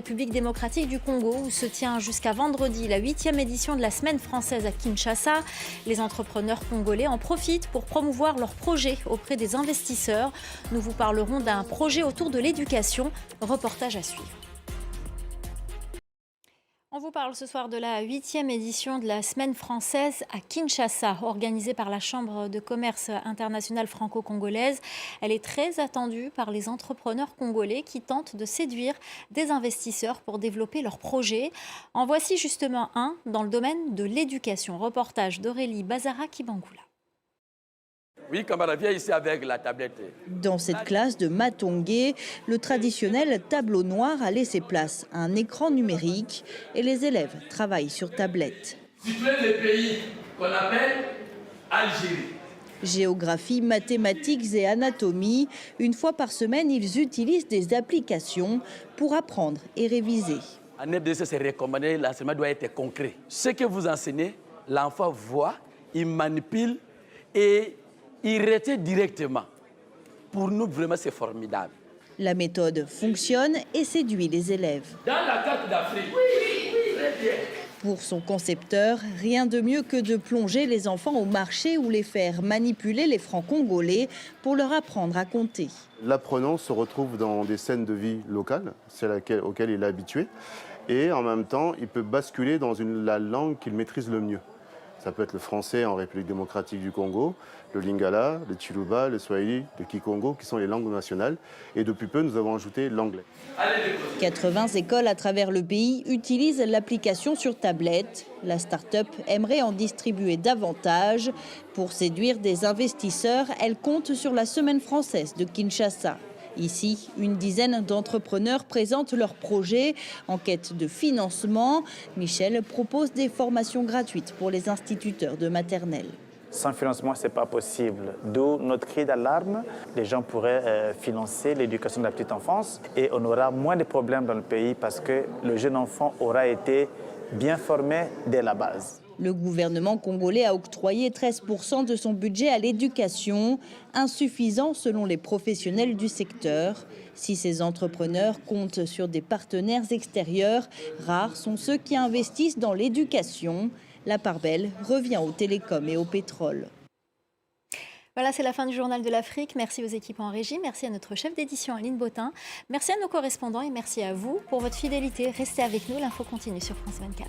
République démocratique du Congo, où se tient jusqu'à vendredi la 8e édition de la Semaine française à Kinshasa. Les entrepreneurs congolais en profitent pour promouvoir leurs projets auprès des investisseurs. Nous vous parlerons d'un projet autour de l'éducation. Reportage à suivre. On vous parle ce soir de la 8e édition de la Semaine française à Kinshasa, organisée par la Chambre de commerce internationale franco-congolaise. Elle est très attendue par les entrepreneurs congolais qui tentent de séduire des investisseurs pour développer leurs projets. En voici justement un dans le domaine de l'éducation. Reportage d'Aurélie Bazara-Kibangula. Oui, camarade, viens ici avec la tablette. Dans cette classe de Matongé, le traditionnel tableau noir a laissé place à un écran numérique et les élèves travaillent sur tablette. Situer le pays qu'on appelle Algérie. Géographie, mathématiques et anatomie, une fois par semaine, ils utilisent des applications pour apprendre et réviser. En FDC, c'est recommandé, l'enseignement doit être concret. Ce que vous enseignez, l'enfant voit, il manipule et il retient directement. Pour nous, vraiment, c'est formidable. La méthode fonctionne et séduit les élèves. Dans la carte d'Afrique, oui, très bien. Pour son concepteur, rien de mieux que de plonger les enfants au marché ou les faire manipuler les francs congolais pour leur apprendre à compter. L'apprenant se retrouve dans des scènes de vie locales, celles auxquelles il est habitué, et en même temps, il peut basculer dans la langue qu'il maîtrise le mieux. Ça peut être le français en République démocratique du Congo, le lingala, le chiluba, le swahili, le kikongo, qui sont les langues nationales. Et depuis peu, nous avons ajouté l'anglais. 80 écoles à travers le pays utilisent l'application sur tablette. La start-up aimerait en distribuer davantage. Pour séduire des investisseurs, elle compte sur la Semaine française de Kinshasa. Ici, une dizaine d'entrepreneurs présentent leurs projets en quête de financement. Michel propose des formations gratuites pour les instituteurs de maternelle. Sans financement, ce n'est pas possible. D'où notre cri d'alarme. Les gens pourraient financer l'éducation de la petite enfance et on aura moins de problèmes dans le pays parce que le jeune enfant aura été bien formé dès la base. Le gouvernement congolais a octroyé 13% de son budget à l'éducation, insuffisant selon les professionnels du secteur. Si ces entrepreneurs comptent sur des partenaires extérieurs, rares sont ceux qui investissent dans l'éducation. La part belle revient aux télécoms et au pétrole. Voilà, c'est la fin du Journal de l'Afrique. Merci aux équipes en régie, merci à notre chef d'édition Aline Botin, merci à nos correspondants et merci à vous pour votre fidélité. Restez avec nous, l'info continue sur France 24.